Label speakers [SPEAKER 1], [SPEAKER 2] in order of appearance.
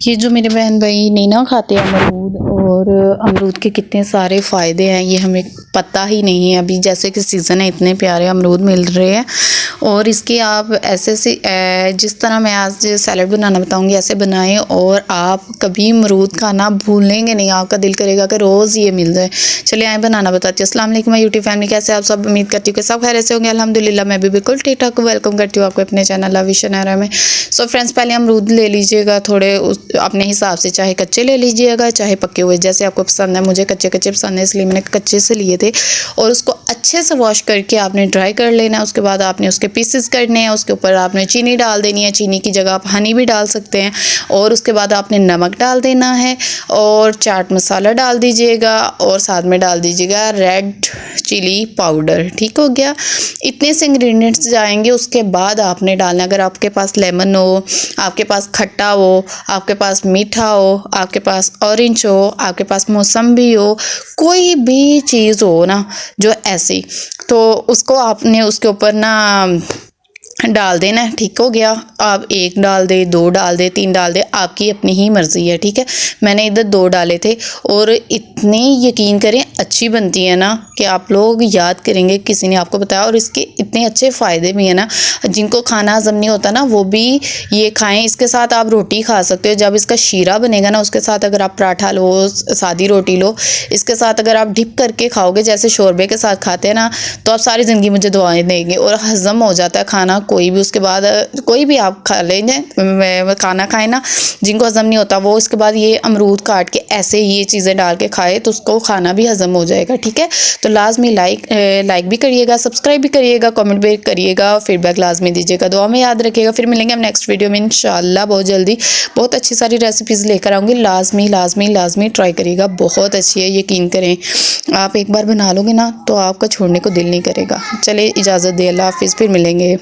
[SPEAKER 1] ये जो मेरे बहन भाई नहीं ना खाते अमरूद, और अमरूद के कितने सारे फ़ायदे हैं ये हमें पता ही नहीं है। अभी जैसे कि सीज़न है, इतने प्यारे अमरूद मिल रहे हैं, और इसके आप ऐसे से जिस तरह मैं आज सैलड बनाना बताऊंगी ऐसे बनाएं, और आप कभी अमरूद खाना भूलेंगे नहीं, आपका दिल करेगा कि रोज़ ये मिल जाए। चलिए आए बनाना बताती हूँ। अस्सलाम वालेकुम माय यूट्यूब फैमिली, कैसे आप सब? उम्मीद करती हूँ कि सब खैरियत से होंगे। अल्हम्दुलिल्लाह मैं भी बिल्कुल ठीक ठाक। वेलकम करती हूँ आपको अपने चैनल लविश नहरा में। सो फ्रेंड्स, पहले अमरूद ले लीजिएगा थोड़े अपने हिसाब से, चाहे कच्चे ले लीजिएगा चाहे पके हुए, जैसे आपको पसंद है। मुझे कच्चे कच्चे पसंद है इसलिए मैंने कच्चे से लिए थे। और उसको अच्छे से वॉश करके आपने ड्राई कर लेना है। उसके बाद आपने उसके पीसेस करने हैं। उसके ऊपर आपने चीनी डाल देनी है, चीनी की जगह आप हनी भी डाल सकते हैं। और उसके बाद आपने नमक डाल देना है, और चाट मसाला डाल दीजिएगा, और साथ में डाल दीजिएगा रेड चिली पाउडर। ठीक हो गया, इतने से इंग्रेडिएंट्स जाएंगे। उसके बाद आपने डालना, अगर आपके पास लेमन हो, आपके पास खट्टा हो, आपके पास मीठा हो, आपके पास ऑरेंज हो, आपके पास मौसम्बी हो, कोई भी चीज़ हो ना जो ऐसी, तो उसको आपने उसके ऊपर ना डाल देना है। ठीक हो गया, आप एक डाल दे, दो डाल दे, तीन डाल दे, आपकी अपनी ही मर्ज़ी है। ठीक है, मैंने इधर दो डाले थे, और इतनी यकीन करें अच्छी बनती है ना कि आप लोग याद करेंगे किसी ने आपको बताया। और इसके इतने अच्छे फ़ायदे भी हैं ना, जिनको खाना हज़म नहीं होता ना वो भी ये खाएं। इसके साथ आप रोटी खा सकते हो। जब इसका शीरा बनेगा ना उसके साथ अगर आप पराठा लो, सादी रोटी लो, इसके साथ अगर आप डिप करके खाओगे जैसे शोरबे के साथ खाते हैं ना, तो आप सारी ज़िंदगी मुझे दुआएं देंगे। और हज़म हो जाता है खाना कोई भी। उसके बाद कोई भी आप खा लेंगे, खाना खाएं ना, जिनको हज़म नहीं होता वो इसके बाद ये अमरूद काट के ऐसे ये चीज़ें डाल के खाए तो उसको खाना भी हज़म हो जाएगा। ठीक है, तो लाजमी लाइक भी करिएगा, सब्सक्राइब भी करिएगा, कमेंट भी करिएगा, फीडबैक लाजमी दीजिएगा, दुआ में याद रखिएगा। फिर मिलेंगे हम नेक्स्ट वीडियो में इंशाल्लाह बहुत जल्दी। बहुत अच्छी सारी रेसिपीज़ लेकर आऊँगी, लाजमी लाजमी लाजमी ट्राई करिएगा, बहुत अच्छी है, यकीन करें। आप एक बार बना लोगे ना तो आपका छोड़ने को दिल नहीं करेगा। चलिए इजाज़त दे, अल्लाह हाफिज़, फिर मिलेंगे।